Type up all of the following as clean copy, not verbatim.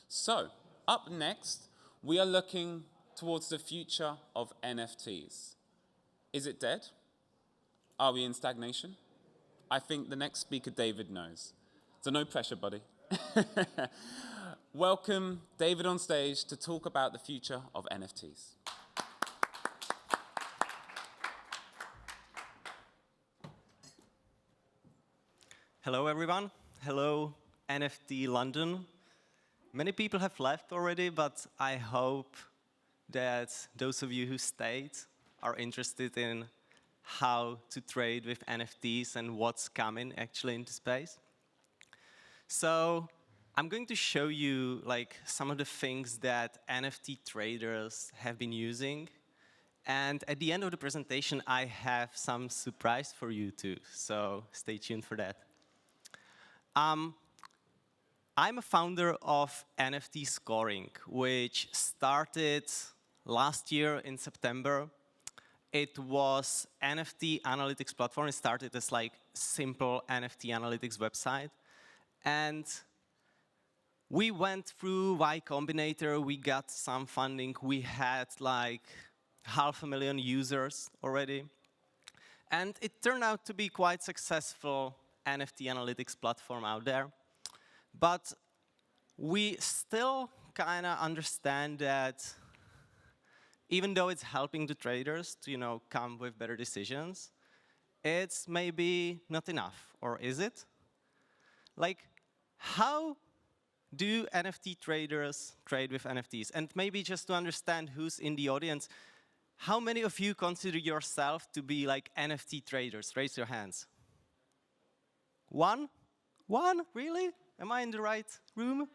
So, up next, we are looking towards the future of NFTs. Is it dead? Are we in stagnation? I think the next speaker, David, knows. So no pressure, buddy. Welcome David on stage to talk about the future of NFTs. Hello, everyone. Hello, NFT.London. Many people have left already, but I hope that those of you who stayed are interested in how to trade with NFTs and what's coming actually into space. So I'm going to show you some of the things that NFT traders have been using. And at the end of the presentation, I have some surprise for you too. So stay tuned for that. I'm a founder of NFT Scoring, which started last year in September. It was NFT analytics platform. It started as simple NFT analytics website. And we went through Y Combinator. We got some funding. We had 500,000 users already. And it turned out to be quite successful NFT analytics platform out there. But we still kind of understand that even though it's helping the traders to come with better decisions, it's maybe not enough. Or is it? How do NFT traders trade with NFTs? And maybe just to understand who's in the audience, how many of you consider yourself to be NFT traders? Raise your hands. One? One? Really? Am I in the right room?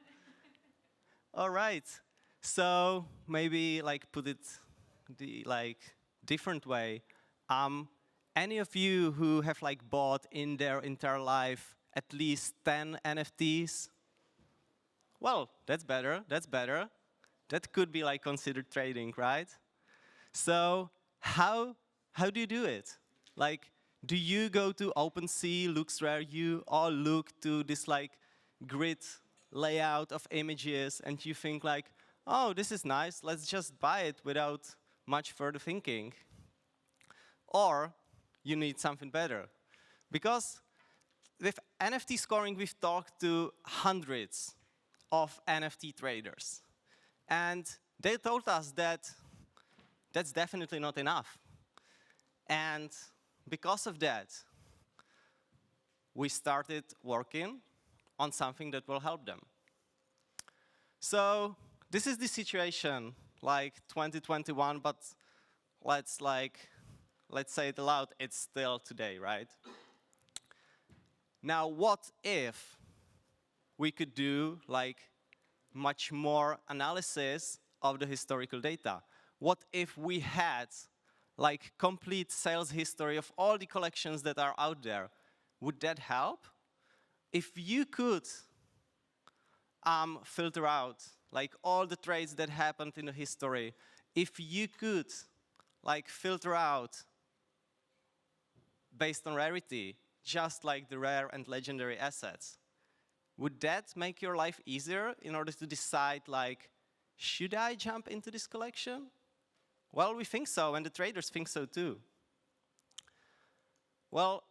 All right. So maybe put it the different way. Any of you who have bought in their entire life at least 10 NFTs? Well, that's better. That's better. That could be considered trading, right? So how do you do it? Do you go to OpenSea, looks where you all look to this grid layout of images, and you think oh, this is nice. Let's just buy it without much further thinking. Or you need something better. Because with NFT scoring, we've talked to hundreds of NFT traders. And they told us that that's definitely not enough. And because of that, we started working on something that will help them. So this is the situation, 2021, but let's say it aloud, it's still today, right? Now, what if we could do much more analysis of the historical data? What if we had complete sales history of all the collections that are out there? Would that help? If you could filter out all the trades that happened in the history, if you could filter out based on rarity, just the rare and legendary assets, would that make your life easier in order to decide should I jump into this collection? Well, we think so, and the traders think so too. Well,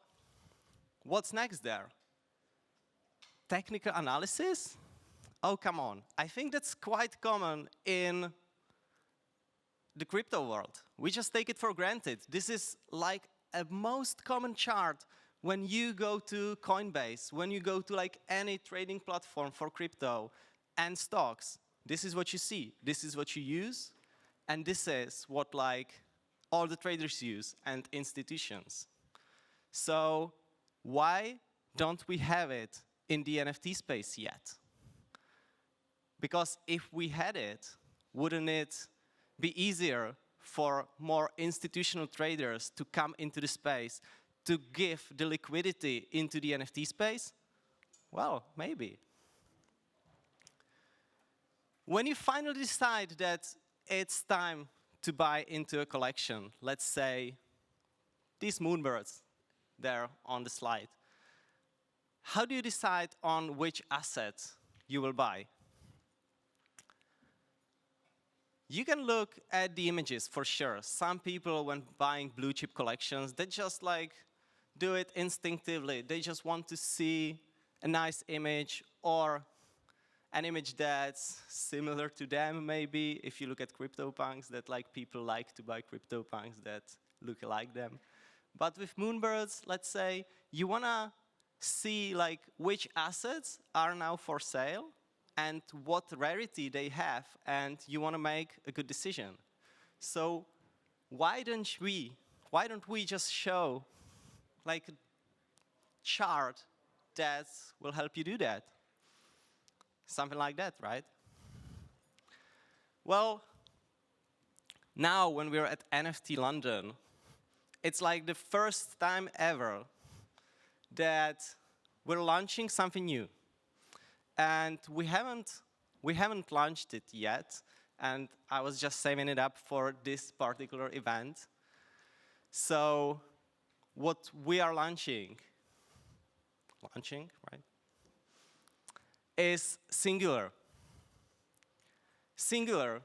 what's next there? Technical analysis? Oh, come on. I think that's quite common in the crypto world. We just take it for granted. This is a most common chart when you go to Coinbase, when you go to any trading platform for crypto and stocks. This is what you see. This is what you use. And this is what all the traders use and institutions. So why don't we have it in the NFT space yet? Because if we had it, wouldn't it be easier for more institutional traders to come into the space, to give the liquidity into the NFT space? Well, maybe. When you finally decide that it's time to buy into a collection, let's say these moonbirds there on the slide, how do you decide on which asset you will buy? You can look at the images for sure. Some people, when buying blue chip collections, they just like do it instinctively. They just want to see a nice image or an image that's similar to them, maybe. If you look at CryptoPunks, that like people like to buy CryptoPunks that look like them. But with Moonbirds, let's say you wanna see like which assets are now for sale and what rarity they have, and you wanna make a good decision. So why don't we just show like a chart that will help you do that? Something like that, right? Well, now when we're at NFT London, it's like the first time ever that we're launching something new. And we haven't launched it yet, and I was just saving it up for this particular event. So what we are launching, right, is Singular. Singular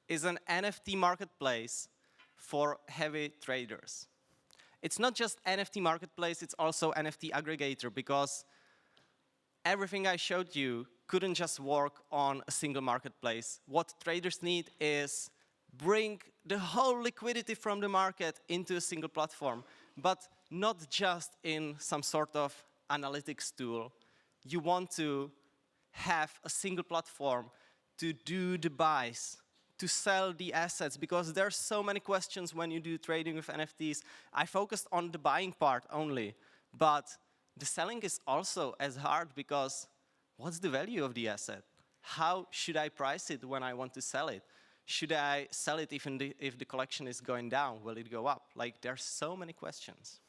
is an NFT marketplace for heavy traders. It's not just NFT marketplace, it's also NFT aggregator, because everything I showed you couldn't just work on a single marketplace. What traders need is bring the whole liquidity from the market into a single platform, but not just in some sort of analytics tool. You want to have a single platform to do the buys, to sell the assets, because there's so many questions when you do trading with NFTs. I focused on the buying part only, but the selling is also as hard, because what's the value of the asset? How should I price it when I want to sell it? Should I sell it if the collection is going down? Will it go up? Like, there's so many questions.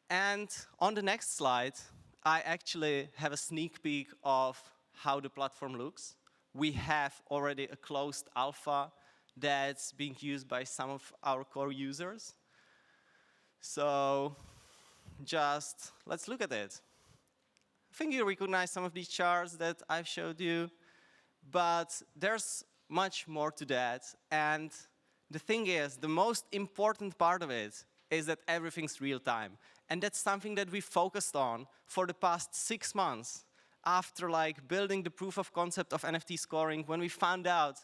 And on the next slide, I actually have a sneak peek of how the platform looks. We have already a closed alpha that's being used by some of our core users. So just let's look at it. I think you recognize some of these charts that I've showed you, but there's much more to that. And the thing is, the most important part of it is that everything's real time. And that's something that we focused on for the past 6 months after like building the proof of concept of NFT scoring, when we found out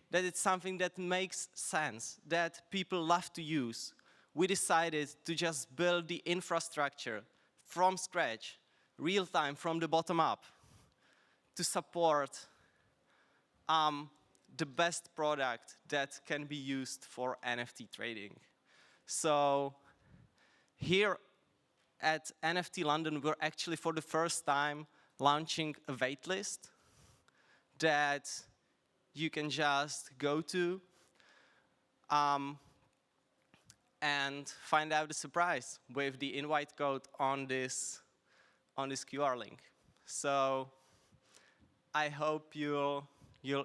that it's something that makes sense, that people love to use. We decided to just build the infrastructure from scratch, real time, from the bottom up, to support the best product that can be used for NFT trading. So here at NFT London, we're actually for the first time launching a waitlist that you can just go to and find out the surprise with the invite code on this QR link. So I hope you'll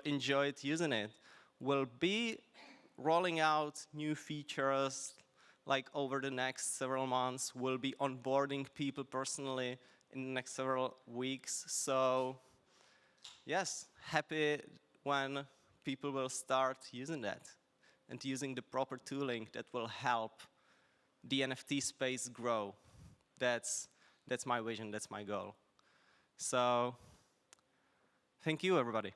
enjoy it using it. We'll be rolling out new features like over the next several months. We'll be onboarding people personally in the next several weeks. So yes, happy when people will start using that and using the proper tooling that will help the NFT space grow. That's my vision, that's my goal. So thank you, everybody.